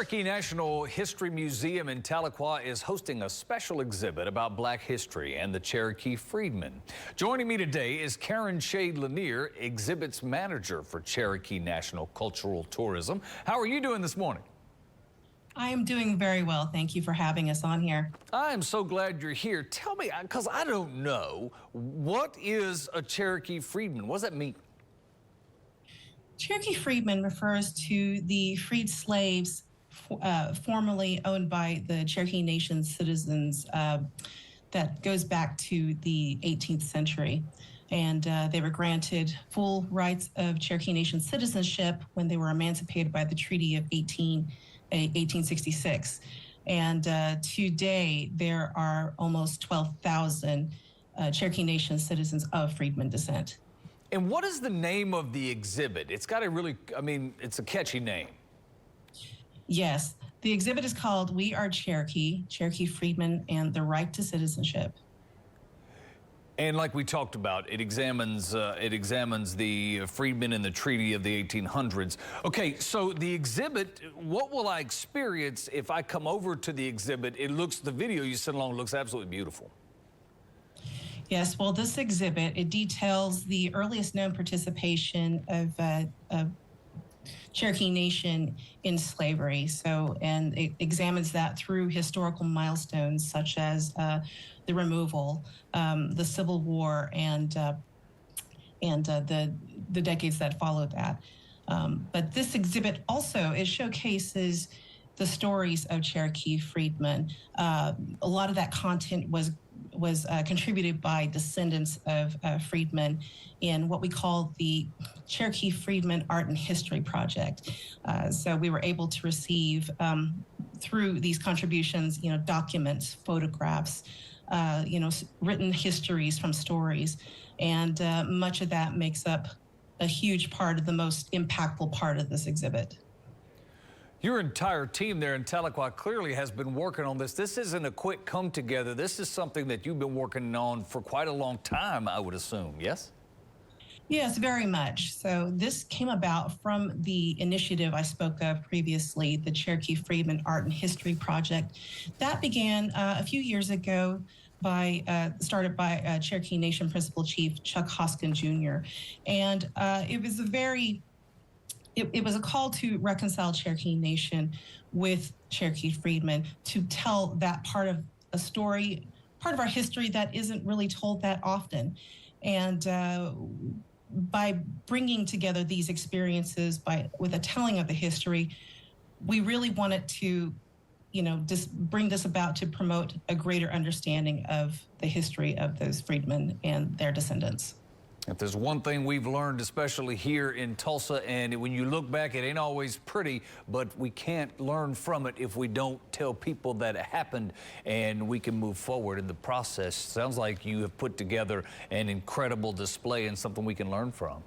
Cherokee National History Museum in Tahlequah is hosting a special exhibit about Black history and the Cherokee Freedmen. Joining me today is Karen Shade Lanier, exhibits manager for Cherokee National Cultural Tourism. How are you doing this morning? I am doing very well. Thank you for having us on here. I am so glad you're here. Tell me, because I don't know, what is a Cherokee Freedman? What does that mean? Cherokee Freedmen refers to the freed slaves formerly owned by the Cherokee Nation citizens that goes back to the 18th century. And they were granted full rights of Cherokee Nation citizenship when they were emancipated by the Treaty of 1866. And today, there are almost 12,000 Cherokee Nation citizens of freedmen descent. And what is the name of the exhibit? It's got a really, it's a catchy name. Yes, the exhibit is called We Are Cherokee, Cherokee Freedmen and the Right to Citizenship. And like we talked about, it examines the freedmen in the Treaty of the 1800s. Okay, so the exhibit, what will I experience if I come over to the exhibit? The video you sent along looks absolutely beautiful. Yes, well, this exhibit, it details the earliest known participation of Cherokee Nation in slavery. And it examines that through historical milestones such as the removal, the Civil War, and the decades that followed that. But this exhibit also, it showcases the stories of Cherokee freedmen. A lot of that content was contributed by descendants of freedmen in what we call the Cherokee Freedmen Art and History Project. So we were able to receive through these contributions, documents, photographs, written histories from stories, and much of that makes up a huge part of the most impactful part of this exhibit. Your entire team there in Tahlequah clearly has been working on this. This isn't a quick come together. This is something that you've been working on for quite a long time, I would assume, yes? Yes, very much. So this came about from the initiative I spoke of previously, the Cherokee Freedmen Art and History Project. That began a few years ago started by Cherokee Nation Principal Chief Chuck Hoskin Jr. And it was a call to reconcile Cherokee Nation with Cherokee Freedmen to tell that part of a story, part of our history that isn't really told that often. And by bringing together these experiences with a telling of the history, we really wanted to, just bring this about to promote a greater understanding of the history of those freedmen and their descendants. If there's one thing we've learned, especially here in Tulsa, and when you look back, it ain't always pretty, but we can't learn from it if we don't tell people that it happened, and we can move forward in the process. Sounds like you have put together an incredible display and something we can learn from.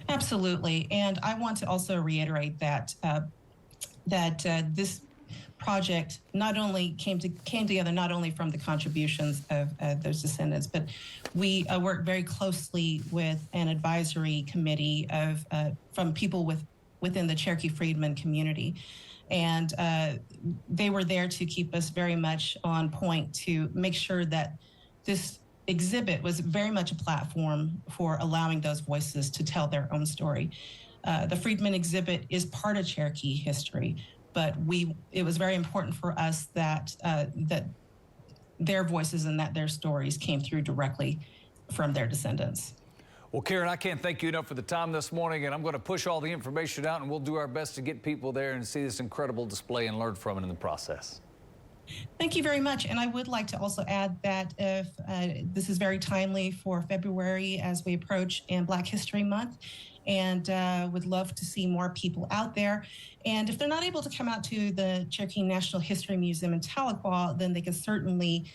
Absolutely, and I want to also reiterate that this project not only came together not only from the contributions of those descendants, but we work very closely with an advisory committee from people within the Cherokee Freedmen community. And they were there to keep us very much on point to make sure that this exhibit was very much a platform for allowing those voices to tell their own story. The Freedmen exhibit is part of Cherokee history, but it was very important for us that their voices and that their stories came through directly from their descendants. Well, Karen, I can't thank you enough for the time this morning, and I'm going to push all the information out, and we'll do our best to get people there and see this incredible display and learn from it in the process. Thank you very much. And I would like to also add that if this is very timely for February as we approach and Black History Month, and would love to see more people out there. And if they're not able to come out to the Cherokee National History Museum in Tahlequah, then they can certainly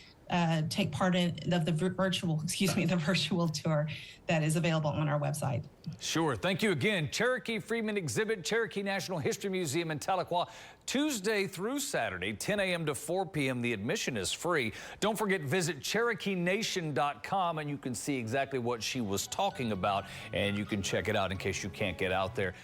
take part in the virtual tour that is available on our website. Sure. Thank you again. Cherokee Freedmen exhibit, Cherokee National History Museum in Tahlequah, Tuesday through Saturday, 10 a.m. to 4 p.m. The admission is free. Don't forget, visit CherokeeNation.com and you can see exactly what she was talking about, and you can check it out in case you can't get out there.